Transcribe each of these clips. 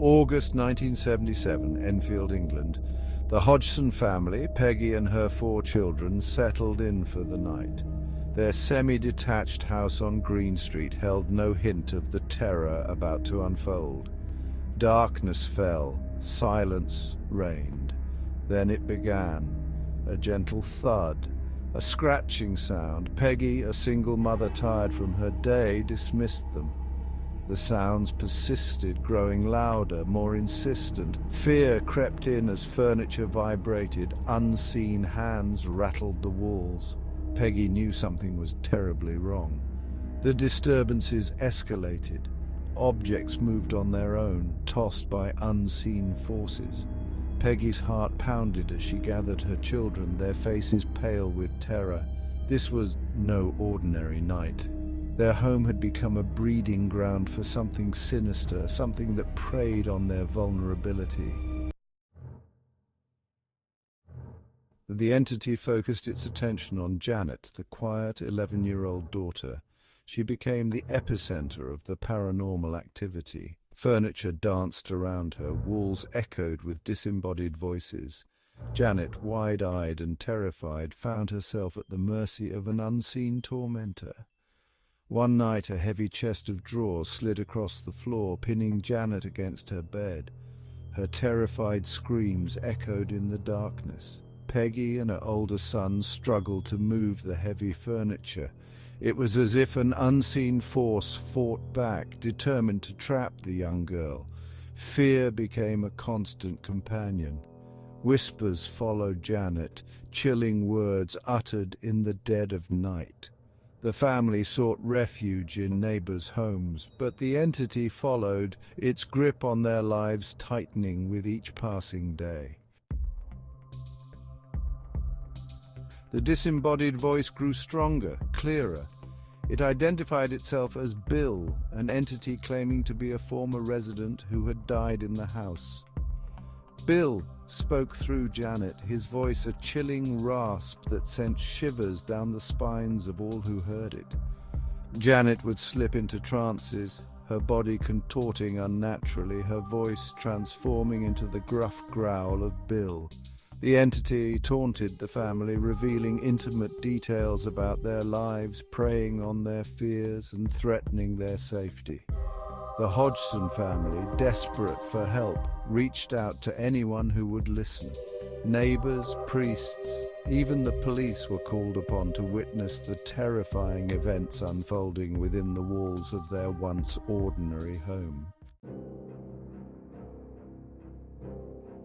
August 1977, Enfield, England. The Hodgson family, Peggy and her 4 children, settled in for the night. Their semi-detached house on Green Street held no hint of the terror about to unfold. Darkness fell, silence reigned. Then it began. A gentle thud, a scratching sound. Peggy, a single mother tired from her day, dismissed them. The sounds persisted, growing louder, more insistent. Fear crept in as furniture vibrated. Unseen hands rattled the walls. Peggy knew something was terribly wrong. The disturbances escalated. Objects moved on their own, tossed by unseen forces. Peggy's heart pounded as she gathered her children, their faces pale with terror. This was no ordinary night. Their home had become a breeding ground for something sinister, something that preyed on their vulnerability. The entity focused its attention on Janet, the quiet 11-year-old daughter. She became the epicenter of the paranormal activity. Furniture danced around her, walls echoed with disembodied voices. Janet, wide-eyed and terrified, found herself at the mercy of an unseen tormentor. One night, a heavy chest of drawers slid across the floor, pinning Janet against her bed. Her terrified screams echoed in the darkness. Peggy and her older son struggled to move the heavy furniture. It was as if an unseen force fought back, determined to trap the young girl. Fear became a constant companion. Whispers followed Janet, chilling words uttered in the dead of night. The family sought refuge in neighbors' homes, but the entity followed, its grip on their lives tightening with each passing day. The disembodied voice grew stronger, clearer. It identified itself as Bill, an entity claiming to be a former resident who had died in the house. Bill spoke through Janet, his voice a chilling rasp that sent shivers down the spines of all who heard it. Janet would slip into trances, her body contorting unnaturally, her voice transforming into the gruff growl of Bill. The entity taunted the family, revealing intimate details about their lives, preying on their fears and threatening their safety. The Hodgson family, desperate for help, reached out to anyone who would listen. Neighbors, priests, even the police were called upon to witness the terrifying events unfolding within the walls of their once ordinary home.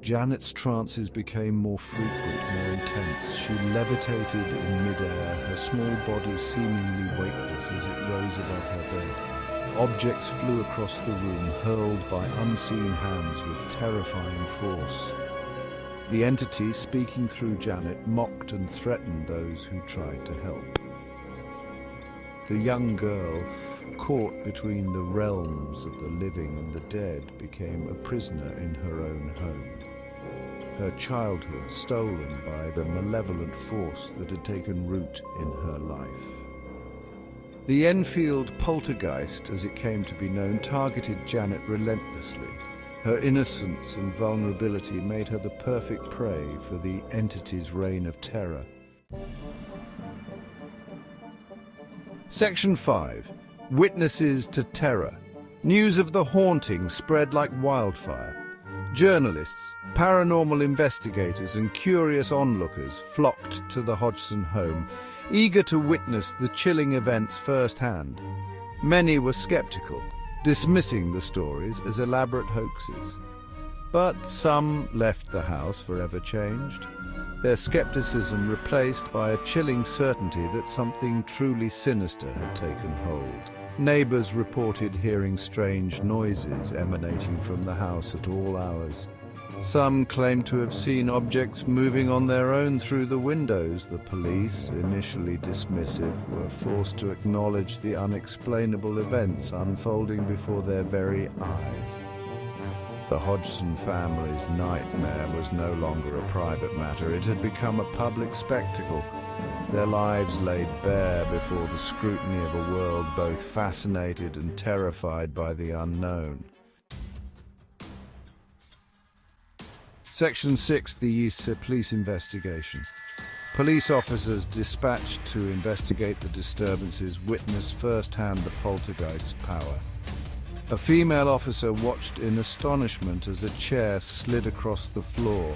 Janet's trances became more frequent, more intense. She levitated in midair, her small body seemingly weightless as it rose above her bed. Objects flew across the room, hurled by unseen hands with terrifying force. The entity, speaking through Janet, mocked and threatened those who tried to help. The young girl, caught between the realms of the living and the dead, became a prisoner in her own home. Her childhood stolen by the malevolent force that had taken root in her life. The Enfield Poltergeist, as it came to be known, targeted Janet relentlessly. Her innocence and vulnerability made her the perfect prey for the entity's reign of terror. Section 5. Witnesses to terror. News of the haunting spread like wildfire. Journalists, paranormal investigators and curious onlookers flocked to the Hodgson home, eager to witness the chilling events firsthand. Many were skeptical, dismissing the stories as elaborate hoaxes. But some left the house forever changed, their skepticism replaced by a chilling certainty that something truly sinister had taken hold. Neighbors reported hearing strange noises emanating from the house at all hours. Some claimed to have seen objects moving on their own through the windows. The police, initially dismissive, were forced to acknowledge the unexplainable events unfolding before their very eyes. The Hodgson family's nightmare was no longer a private matter. It had become a public spectacle. Their lives laid bare before the scrutiny of a world both fascinated and terrified by the unknown. Section 6. The East Police Investigation. Police officers dispatched to investigate the disturbances witnessed firsthand the poltergeist's power. A female officer watched in astonishment as a chair slid across the floor,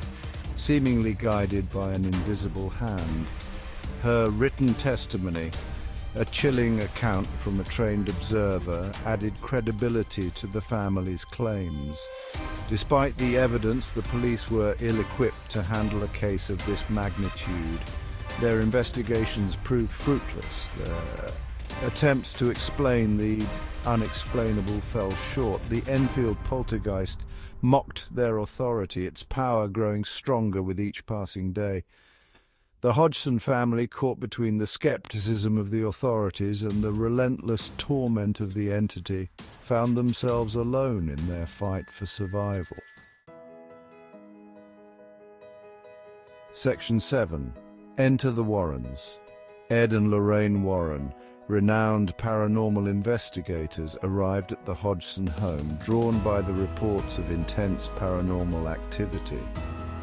seemingly guided by an invisible hand. Her written testimony, a chilling account from a trained observer, added credibility to the family's claims. Despite the evidence, the police were ill-equipped to handle a case of this magnitude. Their investigations proved fruitless. Their attempts to explain the unexplainable fell short. The Enfield Poltergeist mocked their authority, its power growing stronger with each passing day. The Hodgson family, caught between the skepticism of the authorities and the relentless torment of the entity, found themselves alone in their fight for survival. Section 7. Enter the Warrens. Ed and Lorraine Warren, renowned paranormal investigators, arrived at the Hodgson home, drawn by the reports of intense paranormal activity.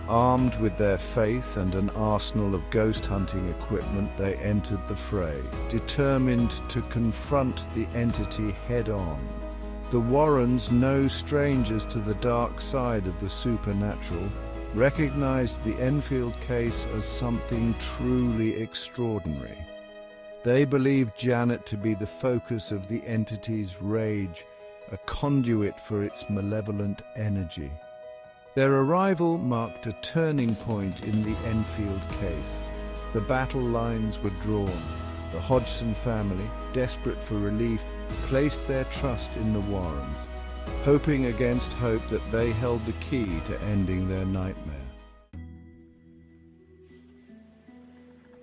Armed with their faith and an arsenal of ghost-hunting equipment, they entered the fray, determined to confront the entity head-on. The Warrens, no strangers to the dark side of the supernatural, recognized the Enfield case as something truly extraordinary. They believed Janet to be the focus of the entity's rage, a conduit for its malevolent energy. Their arrival marked a turning point in the Enfield case. The battle lines were drawn. The Hodgson family, desperate for relief, placed their trust in the Warrens, hoping against hope that they held the key to ending their nightmare.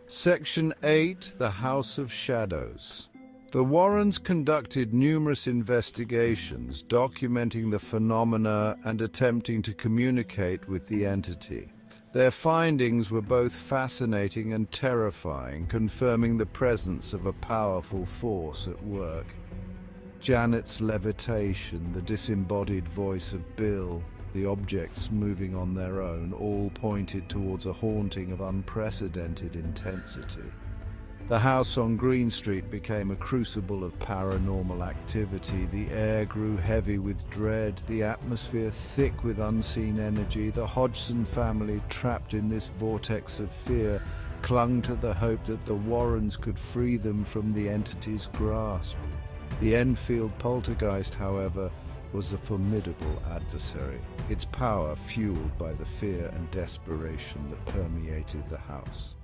Section 8. The House of Shadows. The Warrens conducted numerous investigations, documenting the phenomena and attempting to communicate with the entity. Their findings were both fascinating and terrifying, confirming the presence of a powerful force at work. Janet's levitation, the disembodied voice of Bill, the objects moving on their own, all pointed towards a haunting of unprecedented intensity. The house on Green Street became a crucible of paranormal activity. The air grew heavy with dread, the atmosphere thick with unseen energy. The Hodgson family, trapped in this vortex of fear, clung to the hope that the Warrens could free them from the entity's grasp. The Enfield Poltergeist, however, was a formidable adversary, its power fueled by the fear and desperation that permeated the house.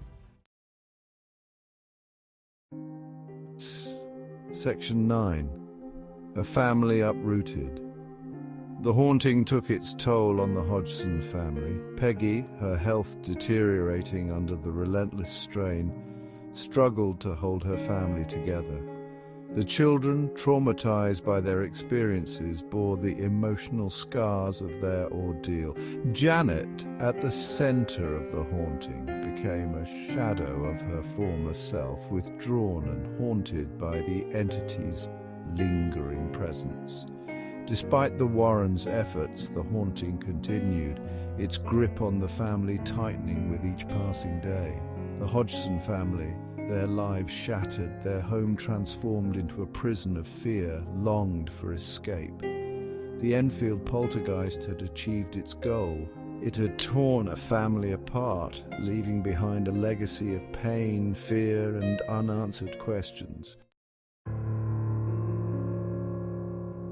Section 9. A family uprooted. The haunting took its toll on the Hodgson family. Peggy, her health deteriorating under the relentless strain, struggled to hold her family together. The children, traumatized by their experiences, bore the emotional scars of their ordeal. Janet, at the center of the haunting, became a shadow of her former self, withdrawn and haunted by the entity's lingering presence. Despite the Warrens' efforts, the haunting continued, its grip on the family tightening with each passing day. The Hodgson family, their lives shattered, their home transformed into a prison of fear, longed for escape. The Enfield Poltergeist had achieved its goal. It had torn a family apart, leaving behind a legacy of pain, fear, and unanswered questions.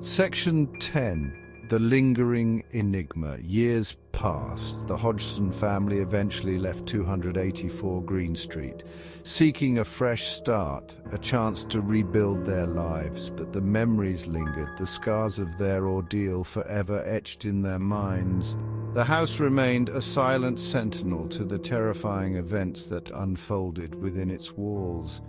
Section 10. The Lingering Enigma. Years passed. The Hodgson family eventually left 284 Green Street, seeking a fresh start, a chance to rebuild their lives. But the memories lingered, the scars of their ordeal forever etched in their minds. The house remained a silent sentinel to the terrifying events that unfolded within its walls.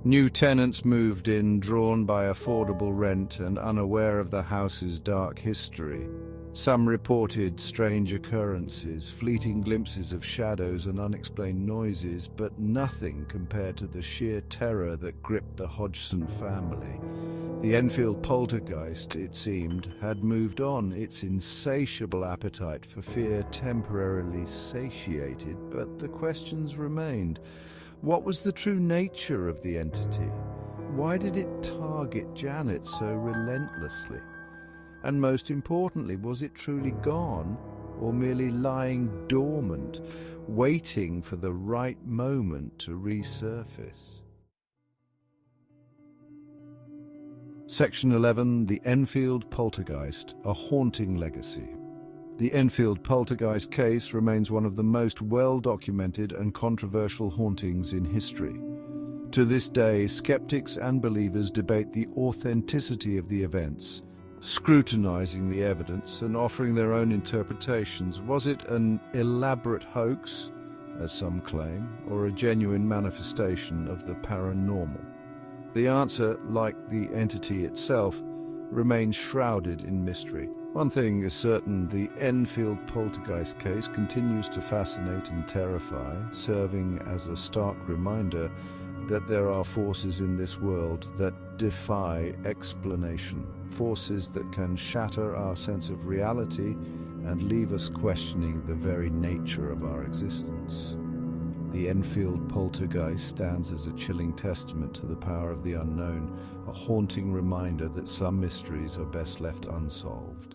New tenants moved in, drawn by affordable rent and unaware of the house's dark history. Some reported strange occurrences, fleeting glimpses of shadows and unexplained noises, but nothing compared to the sheer terror that gripped the Hodgson family. The Enfield Poltergeist, it seemed, had moved on, its insatiable appetite for fear temporarily satiated, but the questions remained. What was the true nature of the entity? Why did it target Janet so relentlessly? And most importantly, was it truly gone, or merely lying dormant, waiting for the right moment to resurface? Section 11, The Enfield Poltergeist, A Haunting Legacy. The Enfield Poltergeist case remains one of the most well-documented and controversial hauntings in history. To this day, skeptics and believers debate the authenticity of the events, scrutinizing the evidence and offering their own interpretations. Was it an elaborate hoax, as some claim, or a genuine manifestation of the paranormal? The answer, like the entity itself, remains shrouded in mystery. One thing is certain, the Enfield Poltergeist case continues to fascinate and terrify, serving as a stark reminder that there are forces in this world that defy explanation, forces that can shatter our sense of reality and leave us questioning the very nature of our existence. The Enfield Poltergeist stands as a chilling testament to the power of the unknown, a haunting reminder that some mysteries are best left unsolved.